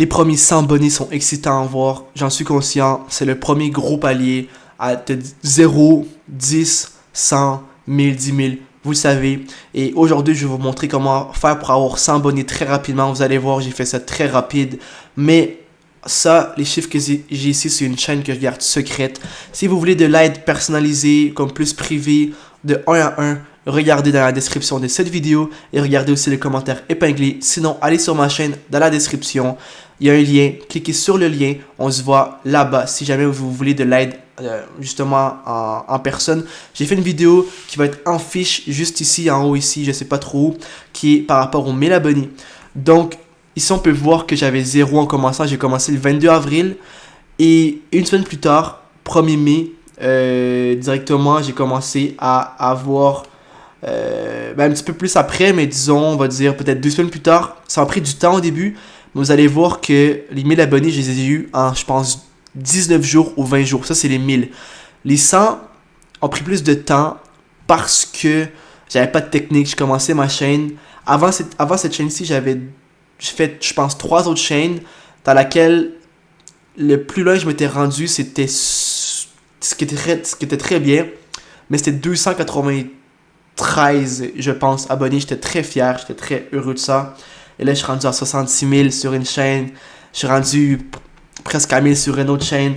Les premiers 100 abonnés sont excitants à voir, j'en suis conscient. C'est le premier gros palier à 0, 10, 100, 1000, 10 000. Vous le savez. Et aujourd'hui, je vais vous montrer comment faire pour avoir 100 abonnés très rapidement. Vous allez voir, j'ai fait ça très rapide. Mais ça, les chiffres que j'ai ici, c'est une chaîne que je garde secrète. Si vous voulez de l'aide personnalisée, comme plus privée, de 1 à 1, regardez dans la description de cette vidéo et regardez aussi les commentaires épinglés. Sinon, allez sur ma chaîne dans la description. Il y a un lien. Cliquez sur le lien. On se voit là-bas si jamais vous voulez de l'aide justement en personne. J'ai fait une vidéo qui va être en fiche juste ici, en haut ici, je sais pas trop où, qui est par rapport aux 1000 abonnés. Donc, ici on peut voir que j'avais 0 en commençant. J'ai commencé le 22 avril et une semaine plus tard, 1er mai, directement, j'ai commencé à avoir un petit peu plus après, mais disons, on va dire peut-être 2 semaines plus tard. Ça a pris du temps au début, mais vous allez voir que les 1000 abonnés, je les ai eus en, je pense, 19 jours ou 20 jours. Ça, c'est les 1000. Les 100 ont pris plus de temps parce que j'avais pas de technique. Je commençais ma chaîne. Avant cette chaîne-ci, j'ai fait, je pense, 3 autres chaînes dans laquelle le plus loin je m'étais rendu, c'était ce qui était très bien, mais c'était 293, je pense, abonnés. J'étais très fier, j'étais très heureux de ça. Et là, je suis rendu à 66 000 sur une chaîne. Je suis rendu presque à 1000 sur une autre chaîne.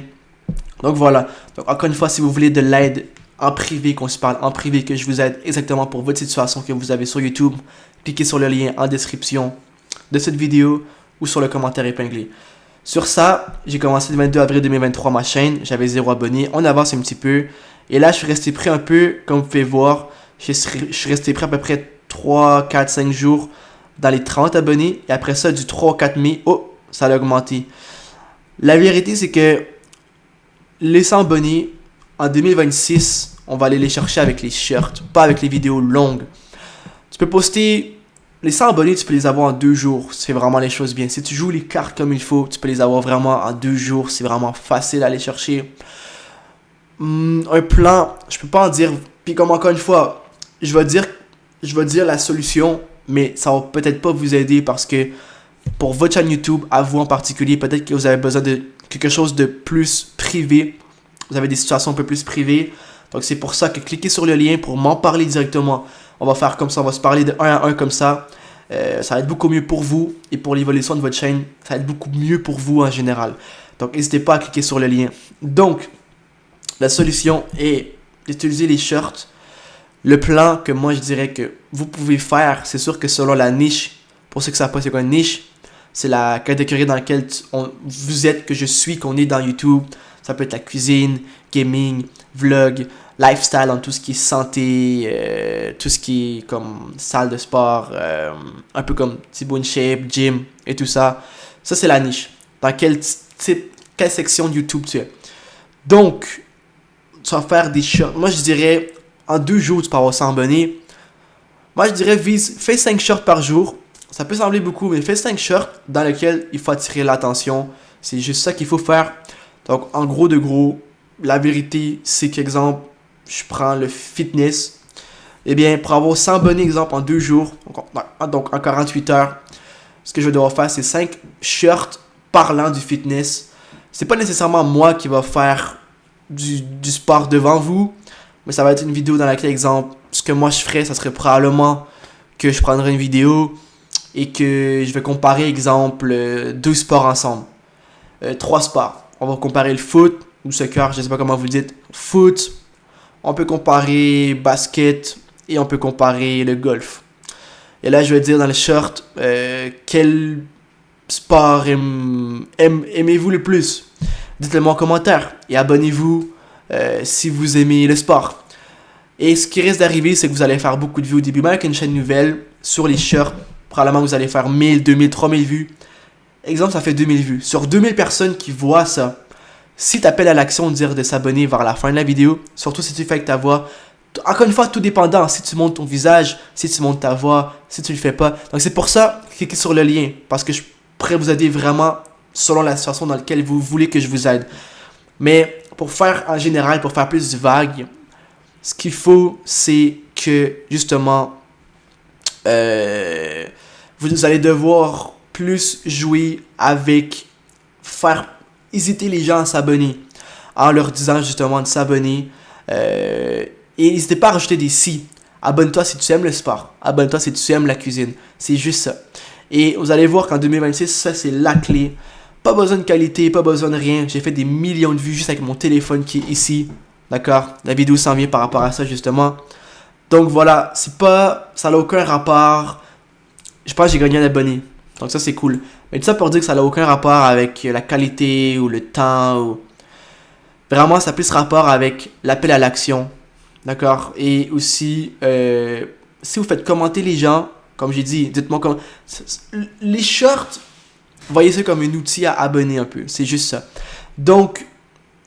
Donc voilà. Donc encore une fois, si vous voulez de l'aide en privé, qu'on se parle en privé, que je vous aide exactement pour votre situation que vous avez sur YouTube, cliquez sur le lien en description de cette vidéo ou sur le commentaire épinglé. Sur ça, j'ai commencé le 22 avril 2023 ma chaîne. J'avais 0 abonnés. On avance un petit peu. Et là, je suis resté pris un peu, comme vous pouvez voir. Je suis resté pris à peu près 3, 4, 5 jours dans les 30 abonnés. Et après ça, du 3 au 4 mai, oh, ça a augmenté. La vérité, c'est que les 100 abonnés, en 2026, on va aller les chercher avec les shirts, pas avec les vidéos longues. Tu peux poster les 100 abonnés, tu peux les avoir en 2 jours. Si tu fais vraiment les choses bien. Si tu joues les cartes comme il faut, tu peux les avoir vraiment en 2 jours. C'est vraiment facile à aller chercher. Un plan, je peux pas en dire. Puis comme encore une fois, je vais dire la solution, mais ça va peut-être pas vous aider parce que pour votre chaîne YouTube, à vous en particulier, peut-être que vous avez besoin de quelque chose de plus privé. Vous avez des situations un peu plus privées. Donc c'est pour ça que cliquez sur le lien pour m'en parler directement. On va faire comme ça, on va se parler de 1 à 1 comme ça. Ça va être beaucoup mieux pour vous et pour l'évolution de votre chaîne. Ça va être beaucoup mieux pour vous en général. Donc n'hésitez pas à cliquer sur le lien. Donc, la solution est d'utiliser les shirts. Le plan que moi je dirais que vous pouvez faire, c'est sûr que selon la niche, pour ceux que ça savent pas c'est quoi une niche, c'est la catégorie dans laquelle vous êtes, que je suis, qu'on est dans YouTube. Ça peut être la cuisine, gaming, vlog, lifestyle, dans tout ce qui est santé, tout ce qui est comme salle de sport, un peu comme Thibaut InShape, gym et tout ça. Ça, c'est la niche. Dans quelle section de YouTube tu es. Donc, tu vas faire des shirts. Moi, je dirais, en 2 jours, tu peux avoir 100 abonnés. Moi, je dirais, fais 5 shirts par jour. Ça peut sembler beaucoup, mais fais 5 shirts dans lesquels il faut attirer l'attention. C'est juste ça qu'il faut faire. Donc, en gros de gros, la vérité, c'est qu'exemple, je prends le fitness. Eh bien, pour avoir 100 abonnés, exemple, en 2 jours, donc en 48 heures, ce que je vais devoir faire, c'est 5 shirts parlant du fitness. C'est pas nécessairement moi qui va faire du sport devant vous, mais ça va être une vidéo dans laquelle, exemple, ce que moi je ferais, ça serait probablement que je prendrais une vidéo et que je vais comparer, exemple, 2 sports ensemble. 3 sports. On va comparer le foot ou soccer, je ne sais pas comment vous dites. Foot, on peut comparer basket et on peut comparer le golf. Et là, je vais dire dans le short, quel sport aimez-vous le plus? Dites-le moi en commentaire et abonnez-vous si vous aimez le sport. Et ce qui risque d'arriver, c'est que vous allez faire beaucoup de vues au début. Même avec une chaîne nouvelle, sur les shirts, probablement vous allez faire 1000, 2000, 3000 vues. Exemple, ça fait 2000 vues. Sur 2000 personnes qui voient ça, si tu appelles à l'action de dire de s'abonner vers la fin de la vidéo, surtout si tu fais avec ta voix, encore une fois, tout dépendant. Si tu montes ton visage, si tu montes ta voix, si tu le fais pas. Donc c'est pour ça, cliquez sur le lien. Parce que je pourrais vous aider vraiment selon la situation dans laquelle vous voulez que je vous aide. Mais pour faire en général, pour faire plus vague, ce qu'il faut, c'est que justement, vous allez devoir plus jouer avec faire hésiter les gens à s'abonner en leur disant justement de s'abonner. Et n'hésitez pas à rajouter des si. Abonne-toi si tu aimes le sport. Abonne-toi si tu aimes la cuisine. C'est juste ça. Et vous allez voir qu'en 2026, ça c'est la clé. Pas besoin de qualité, pas besoin de rien. J'ai fait des millions de vues juste avec mon téléphone qui est ici. D'accord? La vidéo s'en vient par rapport à ça justement. Donc voilà, c'est pas, ça n'a aucun rapport. Je pense que j'ai gagné un abonné. Donc ça c'est cool. Mais tout ça pour dire que ça n'a aucun rapport avec la qualité ou le temps. Ou... Vraiment, ça a plus rapport avec l'appel à l'action. D'accord? Et aussi, si vous faites commenter les gens, comme j'ai dit, dites-moi comment... Les shorts, voyez ça comme un outil à abonner un peu. C'est juste ça. Donc,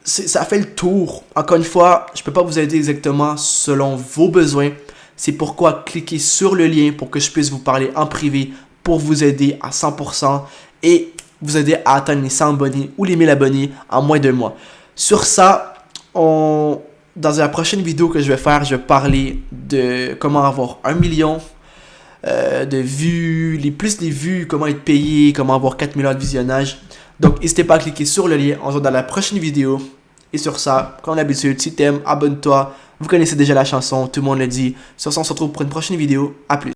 ça fait le tour. Encore une fois, je ne peux pas vous aider exactement selon vos besoins. C'est pourquoi cliquez sur le lien pour que je puisse vous parler en privé pour vous aider à 100% et vous aider à atteindre les 100 abonnés ou les 1000 abonnés en moins d'un mois. Sur ça, dans la prochaine vidéo que je vais faire, je vais parler de comment avoir 1 million de vues, plus les vues, comment être payé, comment avoir 4 millions de visionnages. Donc, n'hésitez pas à cliquer sur le lien. On se voit dans la prochaine vidéo. Et sur ça, comme d'habitude, si t'aimes, abonne-toi. Vous connaissez déjà la chanson, tout le monde le dit. Sur ça, on se retrouve pour une prochaine vidéo. À plus.